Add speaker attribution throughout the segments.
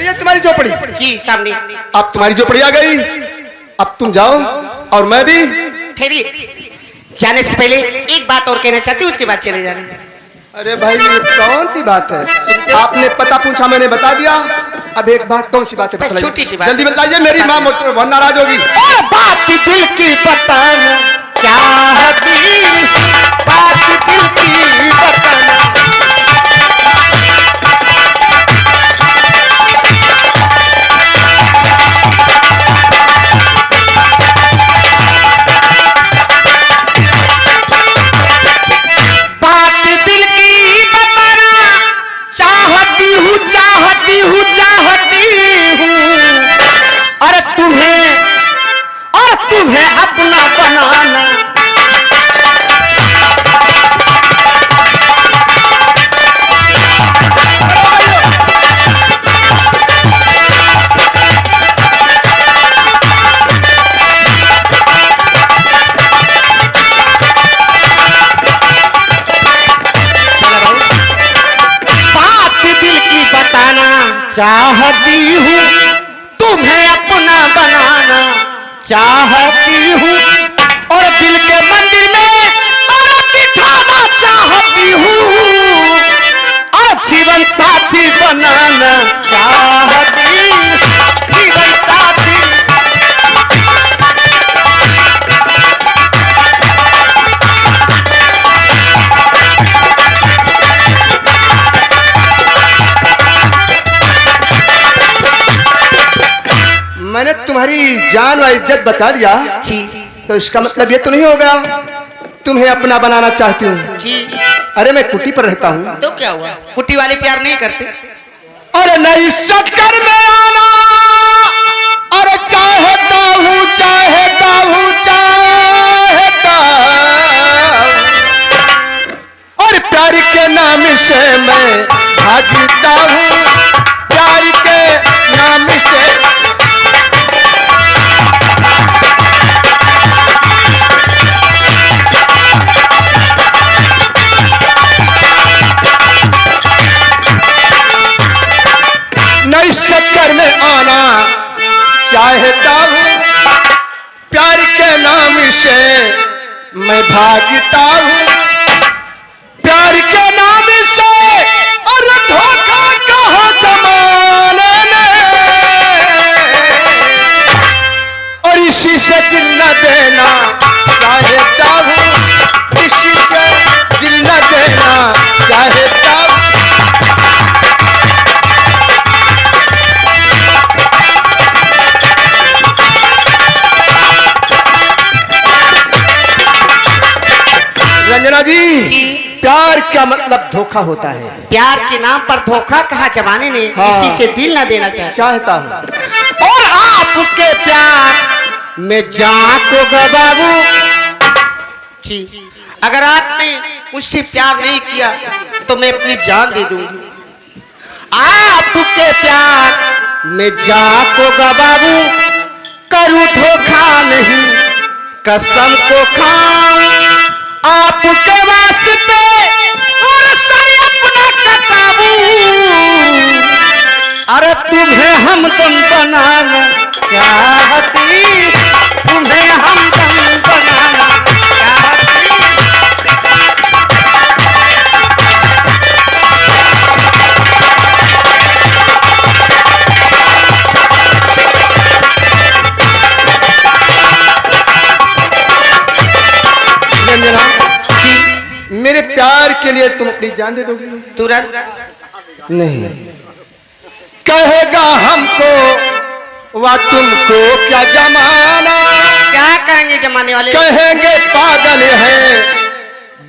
Speaker 1: यही है तुम्हारी झोपड़ी?
Speaker 2: जी सामने।
Speaker 1: अब तुम्हारी झोपड़ी आ गई, अब तुम जाओ और मैं भी।
Speaker 2: ठहरिए, जाने से पहले एक बात और कहना चाहती हूँ, उसके बाद चले जाने।
Speaker 1: अरे भाई ये कौन सी बात है? आपने पता पूछा, मैंने बता दिया। अब एक बात, कौन सी बात है?
Speaker 2: बस छोटी सी बात,
Speaker 1: जल्दी बताइए, मेरी माँ मुझसे बहुत नाराज होगी।
Speaker 2: बात दिल की बताना चाहती, बात दिल की बताना। चाहती हूँ तुम्हें अपना बनाना चाहती हूँ, और दिल के मंदिर में और बिठाना चाहती हूँ, और जीवन साथी बनाना चाहती, जीवन साथी।
Speaker 1: मैंने तुम्हारी जान और इज्जत बचा दिया
Speaker 2: जी,
Speaker 1: तो इसका मतलब ये तो नहीं होगा तुम्हें अपना बनाना चाहती हूँ
Speaker 2: जी।
Speaker 1: अरे मैं कुटी पर रहता हूँ।
Speaker 2: तो क्या हुआ, कुटी वाले प्यार नहीं करते?
Speaker 1: अरे नहीं चक्कर में आना, अरे चाहता हूँ चाहता हूँ चाहता, और प्यार के नाम से मैं भागता हूँ, प्यार के नाम से। इस चक्कर में आना चाहता हूँ, प्यार के नाम से मैं भागता हूँ, प्यार के नाम से। और धोखा कहा जमाने ने, और इसी से दिल न देना चाहता हूँ, इसी से दिल न देना चाहता हूँ। रंजना जी, प्यार का मतलब धोखा होता है।
Speaker 2: प्यार के नाम पर धोखा कहा जमाने ने,
Speaker 1: हाँ।
Speaker 2: इसी से दिल न देना
Speaker 1: चाहता हूँ,
Speaker 2: और आपके प्यार में जान को गवाऊं जी। अगर आपने मुझसे प्यार नहीं किया तो मैं अपनी जान दे दूंगी। आपके प्यार में जान को गवाऊं, करूं धोखा नहीं कसम को खाऊं, आपके वास्ते और सर अपना कटाऊं, अरे तुम्हें हमदम बनाना चाहती, तुम्हें हमदम बनाना चाहती।
Speaker 1: रंजना, मेरे प्यार के लिए तुम अपनी जान दे दोगी?
Speaker 2: तुरंत
Speaker 1: नहीं, कहेगा हमको वा तुमको क्या जमाना,
Speaker 2: क्या कहेंगे जमाने वाले?
Speaker 1: कहेंगे पागल है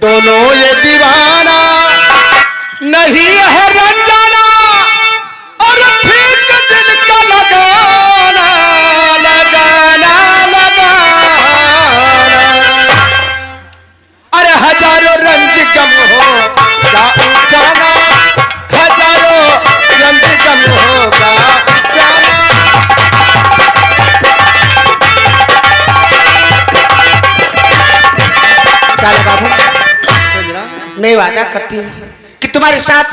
Speaker 1: दोनों ये दीवाना, नहीं है रंजना और ठीक दिल का लगाना, लगाना लगाना। अरे हजारों रंज गम होगा उठाना, हजारों रंज गम होगा उठाना।
Speaker 2: काला बाबू, मैं वादा करती हूँ कि तुम्हारे साथ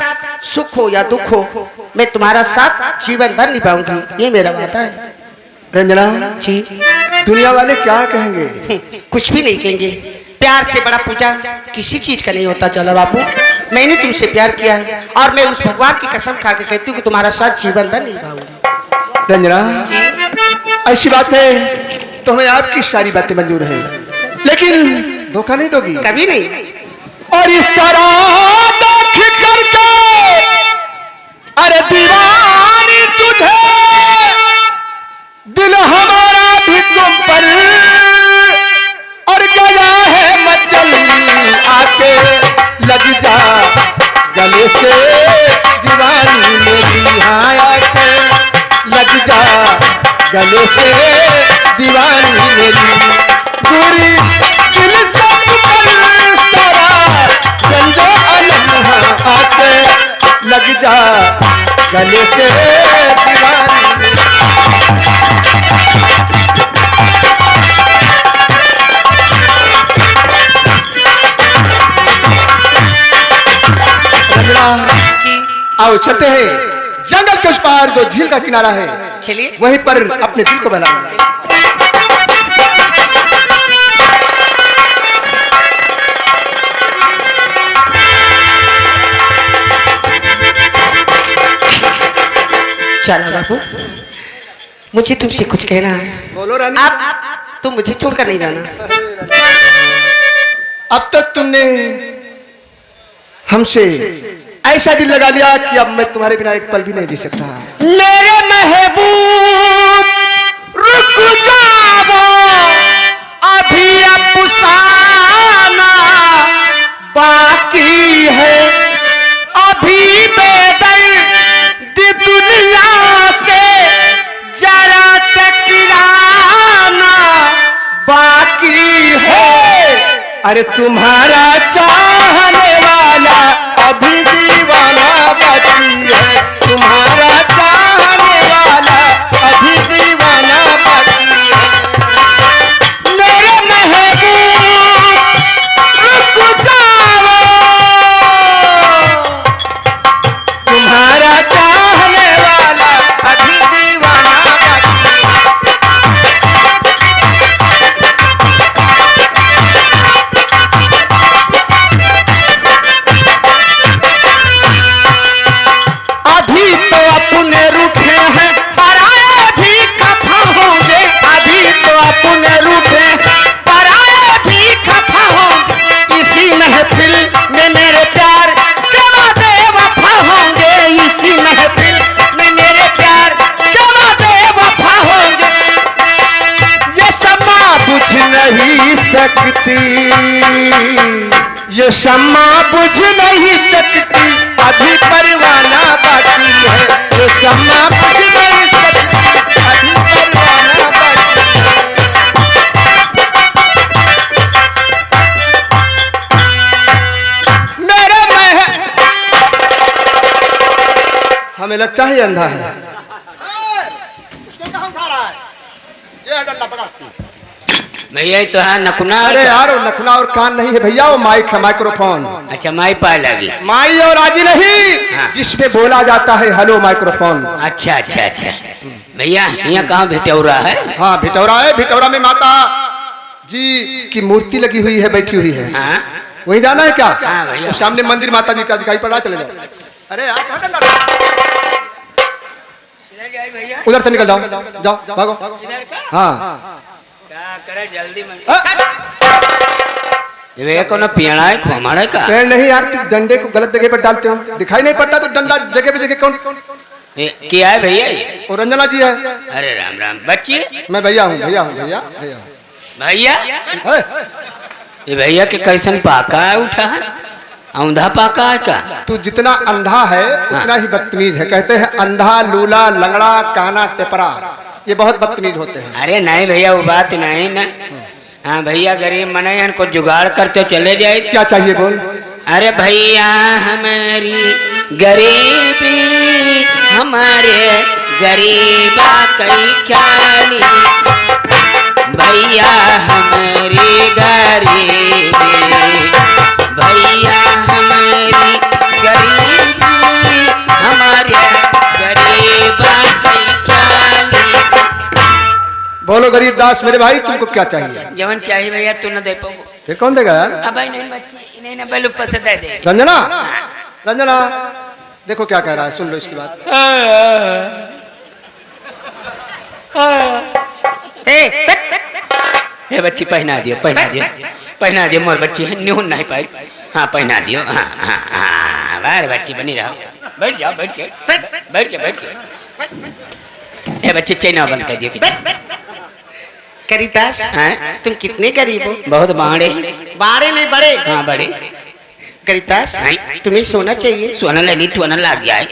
Speaker 2: सुख हो या दुख हो, मैं तुम्हारा साथ जीवन भर निभाऊंगी, ये मेरा वादा है।
Speaker 1: रंजना
Speaker 2: जी।
Speaker 1: दुनिया वाले क्या कहेंगे?
Speaker 2: कुछ भी नहीं कहेंगे। प्यार से बड़ा पूजा किसी चीज का नहीं होता। चलो बापू, मैंने तुमसे प्यार किया है और मैं उस भगवान की कसम खा के कहती हूँ कि तुम्हारा साथ जीवन भर निभाऊंगी।
Speaker 1: रंजना ऐसी बात है तो हमें आपकी सारी बातें मंजूर है, लेकिन धोखा नहीं दोगी?
Speaker 2: कभी नहीं।
Speaker 1: और इस तरह देख करके अरे दीवानी तुझे, दिल हमारा भी तुम पर और गया है मचल, आके लग जा गले से दीवानी मेरी, हाँ आके लग जा गले से दीवानी मेरी, दूरी दिल से पर सारा गंजो अलम, हाँ आके लग जा गले से दीवानी मेरी। आओ चलते हैं जंगल के उस पार जो झील का किनारा है,
Speaker 2: चलिए
Speaker 1: वहीं पर अपने दिल को बहलाएंगे।
Speaker 2: चलो बापू, मुझे तुमसे कुछ कहना है।
Speaker 1: बोलो रानी।
Speaker 2: आप तुम मुझे छोड़कर नहीं जाना।
Speaker 1: अब तक तुमने हमसे ऐसा दिल लगा लिया कि अब मैं तुम्हारे बिना एक पल भी नहीं जी सकता।
Speaker 2: मेरे महबूब रुक जाओ, अभी अफसाना बाकी है, अभी बेदर्द दुनिया से जरा टकराना बाकी है।
Speaker 1: अरे तुम्हारा चाहने वाला अभी दीवाना बाकी है, तुम्हारा चाहने वाला अभी दीवाना बाकी है।
Speaker 2: मेरे महबूब रुक जाओ,
Speaker 1: तुम्हारा चाहने वाला अभी दीवाना बाकी है।
Speaker 2: अभी तो अपने रूठे हैं, पराए भी खफा होंगे। अभी तो अपने रूठे, पराए भी खफा होंगे। इसी महफिल में मेरे प्यार के वादे वफा होंगे। इसी महफिल में मेरे प्यार के वादे वफा होंगे। ये समा
Speaker 1: बुझ नहीं सकती, ये शम्मा बुझ नहीं सकती, अभी परवाना बाकी है। ये शम्मा बुझ नहीं सकती, अभी परवाना बाकी है। मेरे हमें लगता है ये अंधा है।
Speaker 3: भैया ये तो है नकुना।
Speaker 1: अरे यार वो नखुना और कान नहीं है भैया, वो माइक है, माइक्रोफोन।
Speaker 3: अच्छा माई पाए लगी।
Speaker 1: माई और आजी नहीं,
Speaker 3: हाँ।
Speaker 1: जिसमें बोला जाता है हेलो माइक्रोफोन।
Speaker 3: अच्छा अच्छा अच्छा भैया यहाँ कहाँ भेटौरा है?
Speaker 1: हाँ भिटौरा है, भिटौरा में माता जी की मूर्ति लगी हुई है, बैठी हुई है।
Speaker 3: हाँ
Speaker 1: वहीं जाना है क्या?
Speaker 3: हाँ भैया।
Speaker 1: वो सामने मंदिर माता जी का दिखाई पड़ रहा, चले जाओ। अरे यार कहाँ डर रहा है? उधर से निकल जाओ, जाओ भागो। हाँ
Speaker 3: क्या करे जल्दी में। ये कोनो पियाना है खोमाड़ा का?
Speaker 1: पेड़ नहीं यार, तुम डंडे को गलत जगह पर डालते हो, दिखाई नहीं पड़ता तो डंडा जगह पे जगह कौन?
Speaker 3: क्या है भैया ये?
Speaker 1: और रंजना जी है।
Speaker 3: अरे राम राम बच्ची।
Speaker 1: मैं भैया हूँ, भैया हूँ, भैया भैया हूँ।
Speaker 3: भैया
Speaker 1: है?
Speaker 3: ये भैया के कैसन पाका है उठा है? औंधा पाका है का?
Speaker 1: तू जितना अंधा है उतना ही बदतमीज है। कहते हैं अंधा, लूला, लंगड़ा, काना, टेपरा, ये बहुत बदतमीज होते हैं।
Speaker 3: अरे नहीं भैया वो बात नहीं ना। हाँ भैया गरीब मने इनको जुगाड़ करते चले जाए।
Speaker 1: क्या चाहिए बोल?
Speaker 3: अरे भैया हमारी गरीबी, हमारे गरीबा कई ख्याली। भैया हमारी गरीबी, भैया हमारी गरीबी,
Speaker 1: बोलो गरीब दास मेरे भाई तुमको क्या चाहिए?
Speaker 3: जवन चाहिए भैया तू न दे पाओ।
Speaker 1: फिर कौन देगा यार?
Speaker 3: अब भाई नहीं बच्ची नहीं ना बेल ऊपर से दे दे।
Speaker 1: रंजना, रंजना देखो क्या कह रहा है, सुन लो इसकी बात।
Speaker 3: ए बच्ची पहना दियो, पहना दियो मोर बच्ची है न्यू नहीं पाई। हाँ पहना दियो। हाँ हाँ हाँ बार बच्ची बनी रहो। बैठ जाओ बैठ के। ए बच्ची चैना बंद कर दियो।
Speaker 2: करीदास
Speaker 3: हाँ?
Speaker 2: तुम कितने गरीब हो?
Speaker 3: बहुत बाड़े।
Speaker 2: बाड़े नहीं बड़े।
Speaker 3: हाँ बड़े।
Speaker 2: करीदास
Speaker 3: हाँ?
Speaker 2: तुम्हें सोना चाहिए?
Speaker 3: सोना ले ली सोना लग जाए।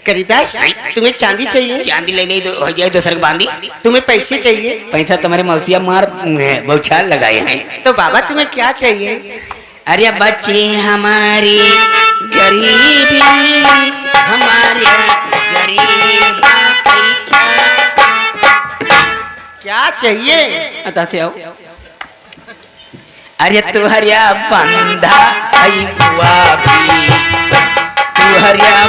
Speaker 2: करीदास तुम्हें चांदी चाहिए?
Speaker 3: चांदी ले ली हो जाए दूसरे को बांधी।
Speaker 2: तुम्हें पैसे चाहिए?
Speaker 3: पैसा तुम्हारे मौसिया मार बौछार लगाए हैं।
Speaker 2: तो बाबा तुम्हें क्या चाहिए?
Speaker 3: अरे बच्चे हमारी गरीबी हमारे गरीब
Speaker 2: क्या चाहिए?
Speaker 3: बताते आओ। अरे तुहरिया बंधा आई गुआ भी तुहरिया